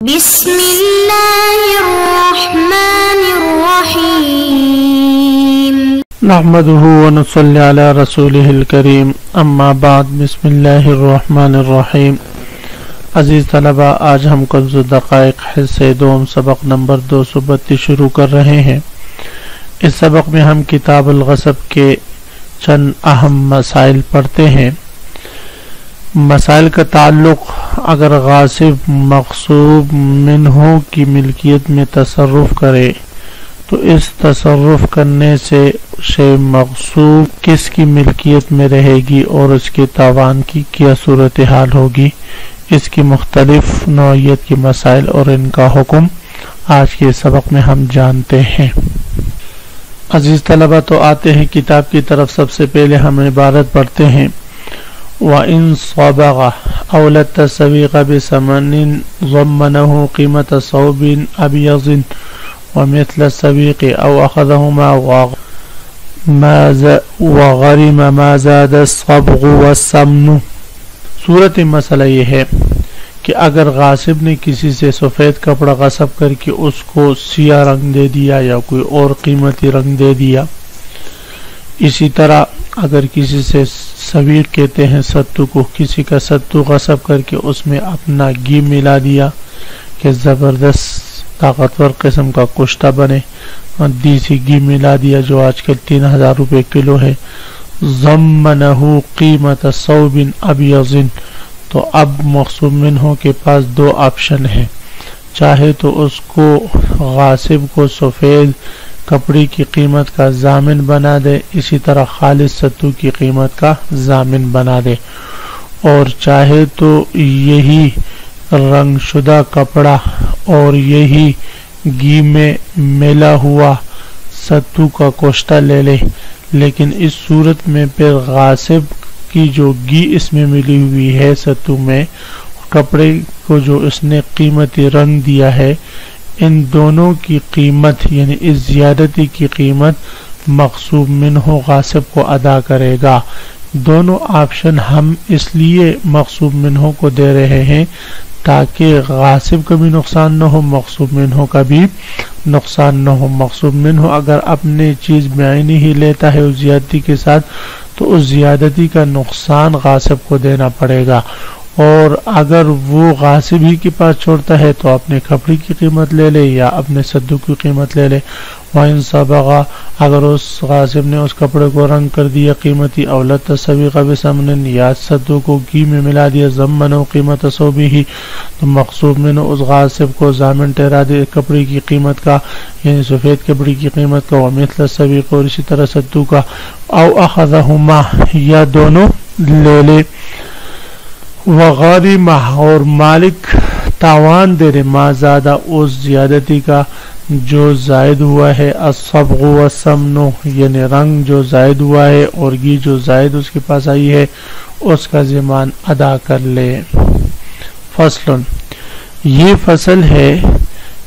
بسم اللہ الرحمن الرحیم نحمده ونصلی علی رسولہ الکریم اما بعد بسم اللہ الرحمن الرحیم۔ عزیز طلبہ، آج ہم کنز الدقائق حصے دوم سبق نمبر 232 شروع کر رہے ہیں۔ اس سبق میں ہم کتاب الغصب کے چند اہم مسائل پڑھتے ہیں۔ مسائل کا تعلق اگر غاصب مغصوب منہ کی ملکیت میں تصرف کرے تو اس تصرف کرنے سے شے مغصوب کس کی ملکیت میں رہے گی اور اس کے تاوان کی کیا صورتحال ہوگی، اس کی مختلف نوعیت کی مسائل اور ان کا حکم آج کے سبق میں ہم جانتے ہیں۔ عزیز طلبہ، تو آتے ہیں کتاب کی طرف۔ سب سے پہلے ہم عبارت پڑھتے ہیں وَإِن صَبَغَ أَوْلَ التَّسْوِيقَ بِثَمَنٍ ضَمَّنَهُ قِيمَةَ صَوْبٍ أَبْيَضٍ وَمِثْلَ السَّوِيقِ أَوْ أَخَذَهُمَا وَغَرِمَ مَا زَادَ الصَّبْغُ وَالسَّمْنُ۔ صورت مسئلہ یہ ہے کہ اگر غاصب نے کسی سے سفید کپڑا غصب کر کے اس کو سیاہ رنگ دے دیا یا کوئی اور قیمتی رنگ دے دیا، اسی طرح اگر کسی سے سویق کہتے ہیں ستو کو، کسی کا ستو غصب کر کے اس میں اپنا گھی ملا دیا کہ زبردست طاقتور قسم کا کشتہ بنے، اور دیسی گھی ملا دیا جو آج کل 3000 روپے کلو ہے، ضمنہ قیمت صوب ابیض، تو اب مغصوب منہ کے پاس دو آپشن ہیں، چاہے تو اس کو غاصب کو سفید کپڑے کی قیمت کا ضامن بنا دے، اسی طرح خالص ستو کی قیمت کا ضامن بنا دے، اور چاہے تو یہی رنگ شدہ کپڑا اور یہی گھی میں ملا ہوا ستو کا کوشتہ لے لے، لیکن اس صورت میں پھر غاصب کی جو گھی اس میں ملی ہوئی ہے ستو میں، کپڑے کو جو اس نے قیمتی رنگ دیا ہے، ان دونوں کی قیمت یعنی اس زیادتی کی قیمت مغصوب منہ غاصب کو ادا کرے گا۔ دونوں آپشن ہم اس لیے مغصوب منہ کو دے رہے ہیں تاکہ غاصب کا بھی نقصان نہ ہو، مغصوب منہ کا بھی نقصان نہ ہو۔ مغصوب منہ اگر اپنی چیز بعینی ہی لیتا ہے اس زیادتی کے ساتھ تو اس زیادتی کا نقصان غاصب کو دینا پڑے گا، اور اگر وہ غاصب ہی کے پاس چھوڑتا ہے تو اپنے کپڑے کی قیمت لے لے یا اپنے ستو کی قیمت لے لے۔ وَإِن صَبَغَ، اگر اس غاصب نے اس کپڑے کو رنگ کر دیا قیمتی، اولت تسویق بثمن، یا ستو کو گھی میں ملا دیا، ضمنہ قیمت صوبہ، تو مغصوب منہ اس غاصب کو ضامن ٹھہرا دے کپڑے کی قیمت کا یعنی سفید کپڑے کی قیمت کا، وَمِثْلَ السَّوِيقِ، اور اسی طرح ستو کا، او اخذہما، یا دونوں لے لے، وغارمہ، اور مالک تاوان دے دے، ما زیادہ اس زیادتی کا جو زائد ہوا ہے، الصبغ والسمن، یعنی رنگ جو زائد ہوا ہے اور گھی جو زائد اس کے پاس آئی ہے اس کا ضمان ادا کر لے۔ فصل، یہ فصل ہے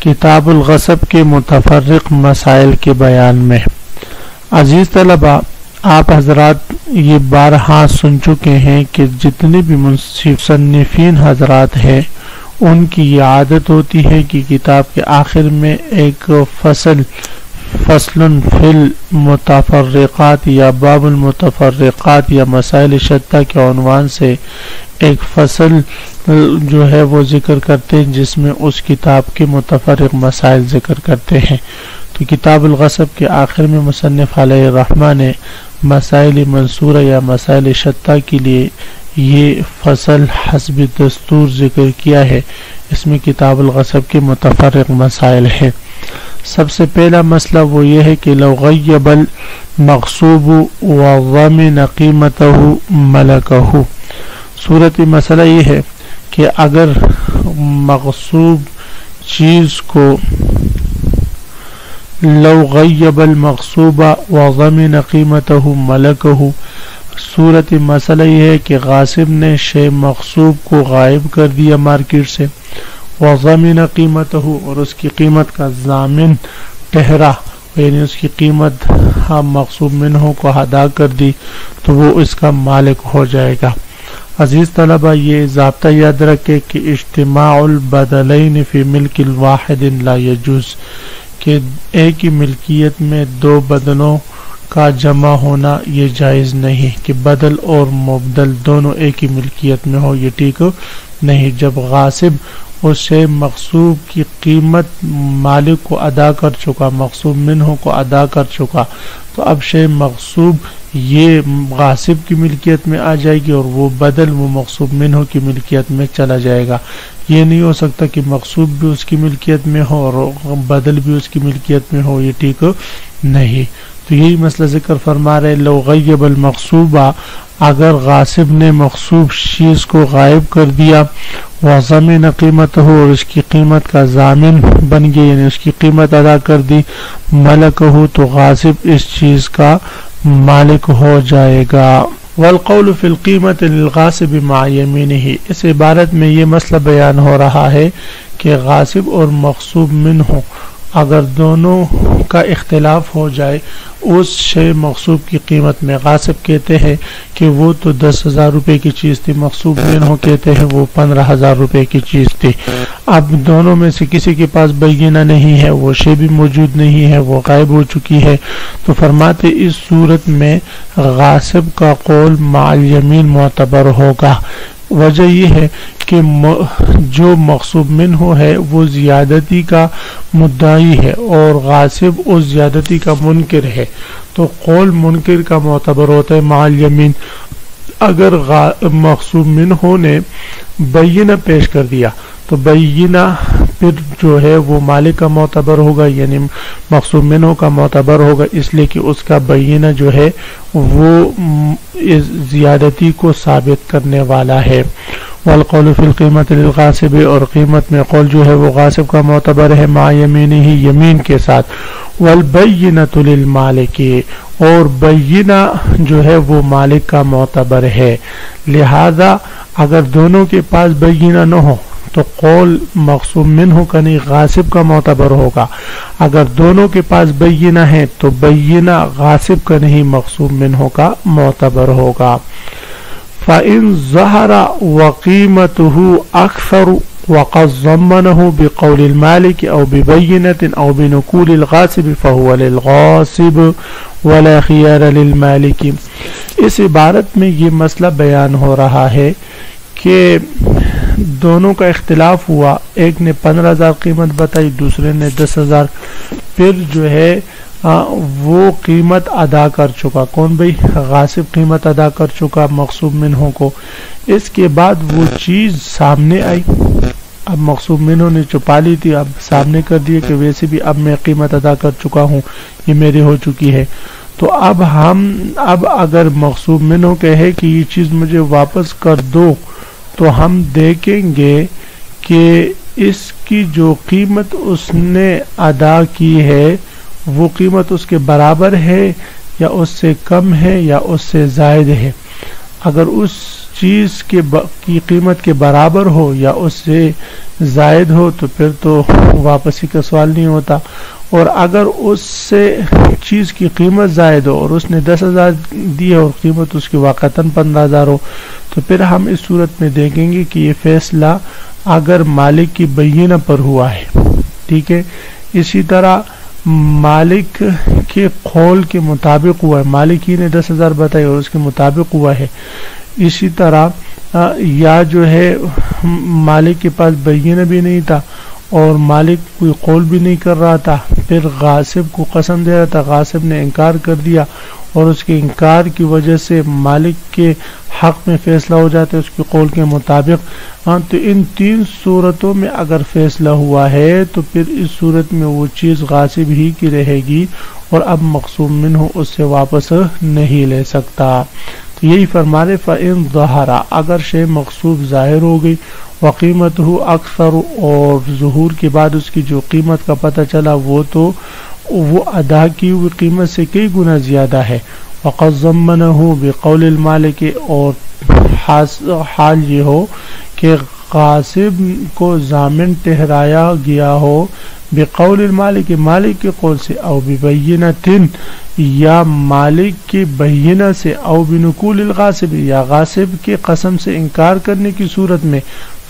کتاب الغصب کے متفرق مسائل کے بیان میں۔ عزیز طلبہ، آپ حضرات یہ بارہا سن چکے ہیں کہ جتنے بھی مصنفین حضرات ہیں ان کی یہ عادت ہوتی ہے کہ کتاب کے آخر میں ایک فصل فی المتفرقات یا باب المتفرقات یا مسائل شتہ کے عنوان سے ایک فصل جو ہے وہ ذکر کرتے ہیں جس میں اس کتاب کے متفرق مسائل ذکر کرتے ہیں۔ تو کتاب الغصب کے آخر میں مصنف علیہ الرحمہ نے مسائل منصورہ یا مسائل شتہ کے لیے یہ فصل حسب دستور ذکر کیا ہے۔ اس میں کتاب الغصب کے متفرق مسائل ہیں۔ سب سے پہلا مسئلہ وہ یہ ہے کہ لو غیب المغصوب وضمن قیمتہ ملکہ۔ صورت مسئلہ یہ ہے کہ اگر مغصوب چیز کو لو غیب المغصوب وضمن قیمتہ ملکہ، صورت مسئلہ یہ ہے کہ غاصب نے شے مغصوب کو غائب کر دیا مارکیٹ سے، وضمن قیمتہ، اور اس کی قیمت کا ضامن ٹھہرا، یعنی اس کی قیمت ہم مغصوب منہ کو ادا کر دی تو وہ اس کا مالک ہو جائے گا۔ عزیز طلبہ یہ ضابطہ یاد رکھے کہ اجتماع البدلین فی ملک الواحد لا یجوز، کہ ایک ہی ملکیت میں دو بدلوں کا جمع ہونا یہ جائز نہیں، کہ بدل اور مبدل دونوں ایک ہی ملکیت میں ہو، یہ ٹھیک نہیں۔ جب غاصب اس شے مغصوب کی قیمت مالک کو ادا کر چکا، مغصوب منہ کو ادا کر چکا، تو اب شے مغصوب یہ غاصب کی ملکیت میں آ جائے گی اور وہ بدل وہ مغصوب منہ کی ملکیت میں چلا جائے گا۔ یہ نہیں ہو سکتا کہ مغصوب بھی اس کی ملکیت میں ہو اور بدل بھی اس کی ملکیت میں ہو، یہ ٹھیک نہیں۔ تو یہی مسئلہ ذکر فرما رہے، لو غیب المغصوبہ، اگر غاصب نے مغصوب چیز کو غائب کر دیا، وضمن قیمت ہو، اور اس کی قیمت کا ضامن بن گیا، یعنی اس کی قیمت ادا کر دی، ملک ہو، تو غاصب اس چیز کا مالک ہو جائے گا۔ والقول فی القیمت للغاصب مع یمینہ، اس عبارت میں یہ مسئلہ بیان ہو رہا ہے کہ غاصب اور مغصوب منہ اگر دونوں کا اختلاف ہو جائے اس شے مغصوب کی قیمت میں، غاصب کہتے ہیں کہ وہ تو 10,000 روپے کی چیز تھی، مغصوب منہ کہتے ہیں وہ 15,000 روپے کی چیز تھی، اب دونوں میں سے کسی کے پاس بینہ نہیں ہے، وہ شے بھی موجود نہیں ہے، وہ غائب ہو چکی ہے، تو فرماتے اس صورت میں غاصب کا قول مع الیمین معتبر ہوگا۔ وجہ یہ ہے کہ جو مغصوب منہ ہے وہ زیادتی کا مدعی ہے اور غاصب اس زیادتی کا منکر ہے، تو قول منکر کا معتبر ہوتا ہے مع الیمین۔ اگر مغصوب منہ نے بینہ پیش کر دیا تو بینہ پھر جو ہے وہ مالک کا معتبر ہوگا، یعنی مغصوب منہ کا معتبر ہوگا، اس لیے کہ اس کا بینہ جو ہے وہ زیادتی کو ثابت کرنے والا ہے۔ والقول فی القیمت للغاصب، اور قیمت میں قول جو ہے وہ غاصب کا معتبر ہے مع یمینہ، یمین کے ساتھ۔ والبینۃ للمالک، اور بینہ جو ہے وہ مالک کا معتبر ہے، لہذا اگر دونوں کے پاس بینہ نہ ہو تو قول مغصوب منہ کا نہیں غاصب کا معتبر ہوگا، اگر دونوں کے پاس بینہ ہے تو بینہ غاصب کا نہیں مغصوب منہ کا معتبر ہوگا۔ فَإِن ظَهَرَ وَقِيمَتُهُ أَكْثَرُ وَقَدْ ضَمَّنَهُ بِقَوْلِ الْمَالِكِ أَوْ بِبَيِّنَةٍ أَوْ بِنُقُولِ الْغَاصِبِ فَهُوَ لِلْغَاصِبِ وَلَا خِيَارَ لِلْمَالِكِ۔ اس عبارت میں یہ مسئلہ بیان ہو رہا ہے کہ دونوں کا اختلاف ہوا، ایک نے 15,000 قیمت بتائی، دوسرے نے 10,000، پھر جو ہے وہ قیمت ادا کر چکا، کون بھئی؟ غاصب قیمت ادا کر چکا مغصوب منہ کو، اس کے بعد وہ چیز سامنے آئی، اب مغصوب منہ نے چھپا لی تھی، اب سامنے کر دیا کہ ویسے بھی اب میں قیمت ادا کر چکا ہوں، یہ میری ہو چکی ہے، تو اب اگر مغصوب منہ کہے کہ یہ چیز مجھے واپس کر دو تو ہم دیکھیں گے کہ اس کی جو قیمت اس نے ادا کی ہے وہ قیمت اس کے برابر ہے یا اس سے کم ہے یا اس سے زائد ہے۔ اگر اس چیز کی قیمت کے برابر ہو یا اس سے زائد ہو تو پھر تو واپسی کا سوال نہیں ہوتا، اور اگر اس سے چیز کی قیمت زائد ہو اور اس نے 10,000 دی اور قیمت اس کی واقعتاً 15,000 ہو تو پھر ہم اس صورت میں دیکھیں گے کہ یہ فیصلہ اگر مالک کی بینہ پر ہوا ہے، ٹھیک ہے، اسی طرح مالک کے قول کے مطابق ہوا ہے، مالک ہی نے 10,000 بتائی اور اس کے مطابق ہوا ہے، اسی طرح یا جو ہے مالک کے پاس بینہ بھی نہیں تھا اور مالک کوئی قول بھی نہیں کر رہا تھا، پھر غاصب کو قسم دے رہا تھا، غاصب نے انکار کر دیا اور اس کے انکار کی وجہ سے مالک کے حق میں فیصلہ ہو جاتا ہے اس کے قول کے مطابق، تو ان تین صورتوں میں اگر فیصلہ ہوا ہے تو پھر اس صورت میں وہ چیز غاصب ہی کی رہے گی اور اب مغصوب منہ اس سے واپس نہیں لے سکتا۔ تو یہی فرما رہے فَإِن ظَهَرَ، اگر شے مغصوب ظاہر ہو گئی، وقیمتہ اکثر، اور ظہور کے بعد اس کی جو قیمت کا پتہ چلا وہ ادا کی ہوئی قیمت سے کئی گنا زیادہ ہے، وقد ضمنہ بقول المالک، اور حال یہ ہو کہ غاصب کو ضامن ٹھہرایا گیا ہو بقول المالک مالک کے قول سے او ببینۃ یا مالک کی بینہ سے او بنقول الغاصب یا غاصب کے قسم سے انکار کرنے کی صورت میں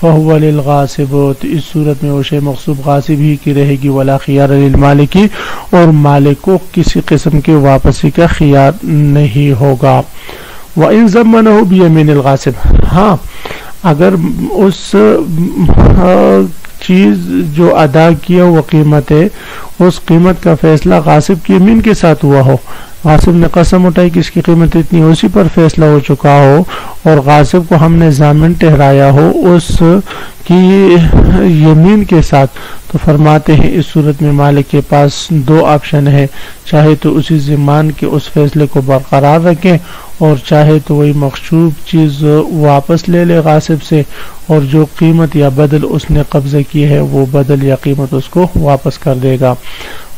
فہو للغاصب تو اس صورت میں وہ شے مغصوب غاصب ہی کی رہے گی ولا خیار للمالکی اور مالک کو کسی قسم کے واپسی کا خیار نہیں ہوگا وَإِن ضَمَّنَهُ بِيَمِينِ الْغَاصِبِ ہاں اگر اس چیز جو ادا کیا وہ قیمت ہے اس قیمت کا فیصلہ غاصب کی یمین کے ساتھ ہوا ہو غاصب نے قسم اٹھائی کہ اس کی قیمت اتنی اسی پر فیصلہ ہو چکا ہو اور غاصب کو ہم نے ضامن ٹھہرایا ہو اس کی یمین کے ساتھ تو فرماتے ہیں اس صورت میں مالک کے پاس دو آپشن ہے چاہے تو اسی ضمان کے اس فیصلے کو برقرار رکھیں اور چاہے تو وہی مغصوب چیز واپس لے لے غاصب سے اور جو قیمت یا بدل اس نے قبضہ کی ہے وہ بدل یا قیمت اس کو واپس کر دے گا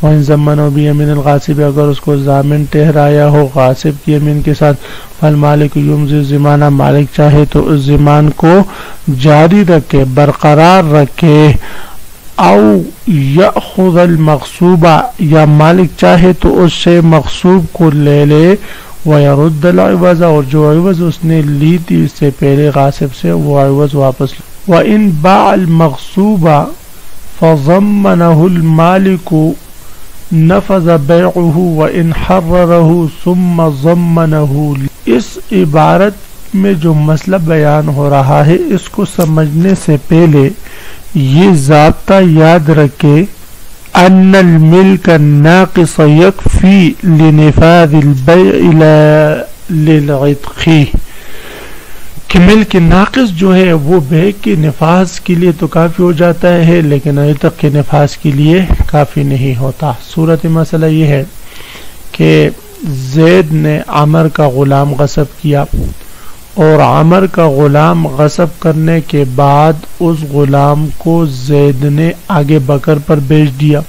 وَإِن ضَمَّنَهُ بِيَمِينِ الْغَاصِبِ اگر اس کو ضامن ٹھہرایا ہو غاصب کی یمین کے ساتھ فالمالک یمضی ضمانہ مالک چاہے تو اس ضمان کو جاری رکھے برقرار رکھے او یأخذ المغصوبہ یا مالک چاہے تو اس سے مغصوب کو لے لے وَيَرُدَّ الْعِوَزَ اور جو عوض اس نے لی تھی اس سے پہلے غاصب سے وہ عوض واپس وَإِن بَاعَ الْمَغْصُوبَ فَضَمَّنَهُ الْمَالِكُ نفذ بیعه وَإِنْ حَرَّرَهُ ثُمَّ ضَمَّنَهُ اس عبارت میں جو مسئلہ بیان ہو رہا ہے اس کو سمجھنے سے پہلے یہ ضابطہ یاد رکھے ان الملک الناقص یکفی لنفاذ البیع للعتق کہ ملک ناقص جو ہے وہ بیع کے نفاذ کے لیے تو کافی ہو جاتا ہے لیکن عتق کے نفاذ کے لیے کافی نہیں ہوتا صورت مسئلہ یہ ہے کہ زید نے عمر کا غلام غصب کیا اور عمر کا غلام غصب کرنے کے بعد اس غلام کو زید نے آگے بکر پر بیچ دیا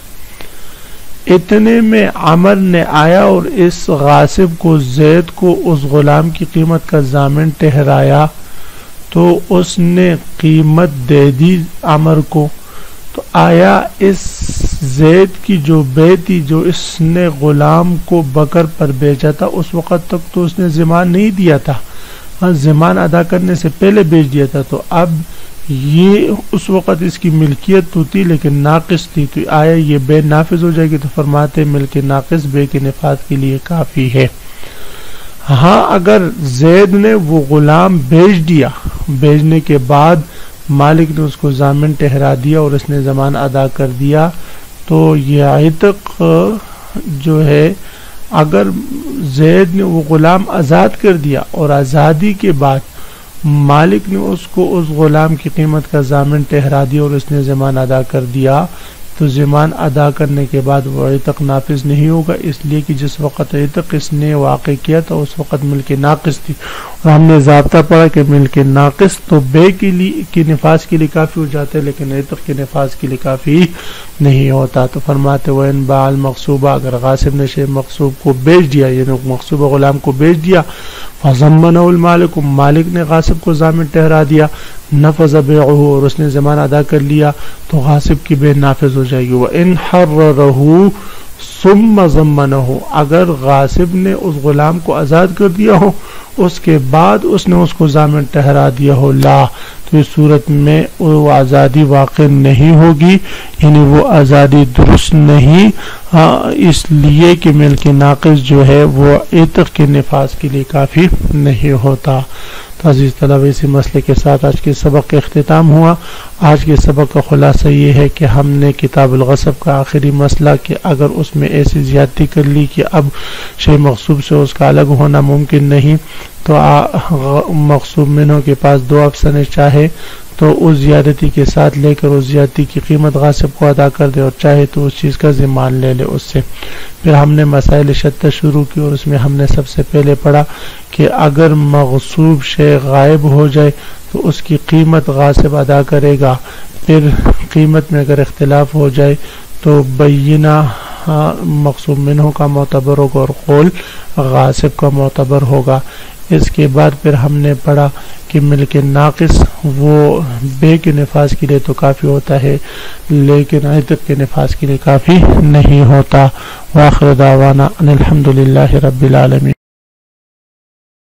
اتنے میں عمر نے آیا اور اس غاصب کو زید کو اس غلام کی قیمت کا ضامن ٹھہرایا تو اس نے قیمت دے دی عمر کو تو آیا اس زید کی جو بے تھی جو اس نے غلام کو بکر پر بیچا تھا اس وقت تک تو اس نے ضمان نہیں دیا تھا ضمان ادا کرنے سے پہلے بیچ دیا تھا تو اب یہ اس وقت اس کی ملکیت تو تھی لیکن ناقص تھی تو آیا یہ بے نافذ ہو جائے گی تو فرماتے ملک ناقص بے کے نفاذ کے لیے کافی ہے ہاں اگر زید نے وہ غلام بیچ دیا بیچنے کے بعد مالک نے اس کو ضامن ٹھہرا دیا اور اس نے ضمان ادا کر دیا تو یہ عتق جو ہے اگر زید نے وہ غلام آزاد کر دیا اور آزادی کے بعد مالک نے اس کو اس غلام کی قیمت کا ضامن ٹھہرا دیا اور اس نے ضمان ادا کر دیا تو ضمان ادا کرنے کے بعد وہ عتق نافذ نہیں ہوگا اس لیے کہ جس وقت عتق اس نے واقع کیا تھا اس وقت ملک ناقص تھی اور ہم نے ضابطہ پڑھا کہ ملک ناقص تو بے کے لیے کی نفاذ کے لیے کافی ہو جاتا ہے لیکن عتق کے نفاذ کے لیے کافی نہیں ہوتا تو فرماتے وَإِن بَاعَ الْمَغْصُوبَ اگر غاصب نے شے مغصوب کو بیچ دیا یعنی مغصوب غلام کو بیچ دیا فَضَمَّنَهُ الْمَالِكُ مالک نے غاصب کو ضامن ٹھہرا دیا نفذ بیعه اور اس نے ضمان ادا کر لیا تو غاصب کی بے نافذ ہو جائے گی وَإِنْ حَرَّرَهُ ثُمَّ ضَمَّنَهُ اگر غاصب نے اس غلام کو آزاد کر دیا ہو اس کے بعد اس نے اس کو ضامن ٹھہرا دیا ہو لا تو اس صورت میں وہ آزادی واقع نہیں ہوگی یعنی وہ آزادی درست نہیں اس لیے کہ ملک ناقص جو ہے وہ عتق کے نفاذ کے لیے کافی نہیں ہوتا تو عزیز طلبہ اسی مسئلے کے ساتھ آج کے سبق کا اختتام ہوا آج کے سبق کا خلاصہ یہ ہے کہ ہم نے کتاب الغصب کا آخری مسئلہ کہ اگر اس میں ایسی زیادتی کر لی کہ اب شے مغصوب سے اس کا الگ ہونا ممکن نہیں تو مغصوب منہ کے پاس دو آپشن چاہے تو اس زیادتی کے ساتھ لے کر اس زیادتی کی قیمت غاصب کو ادا کر دے اور چاہے تو اس چیز کا ضمان لے لے اس سے پھر ہم نے مسائل شتہ شروع کی اور اس میں ہم نے سب سے پہلے پڑھا کہ اگر مغصوب شے غائب ہو جائے تو اس کی قیمت غاصب ادا کرے گا پھر قیمت میں اگر اختلاف ہو جائے تو بینہ مغصوب منہ کا معتبر ہوگا اور قول غاصب کا معتبر ہوگا اس کے بعد پھر ہم نے پڑھا کہ ملک ناقص وہ بے کے نفاذ کے لیے تو کافی ہوتا ہے لیکن عتق کے نفاذ کے لیے کافی نہیں ہوتا. وآخر دعوانا ان الحمد للہ رب العالمین.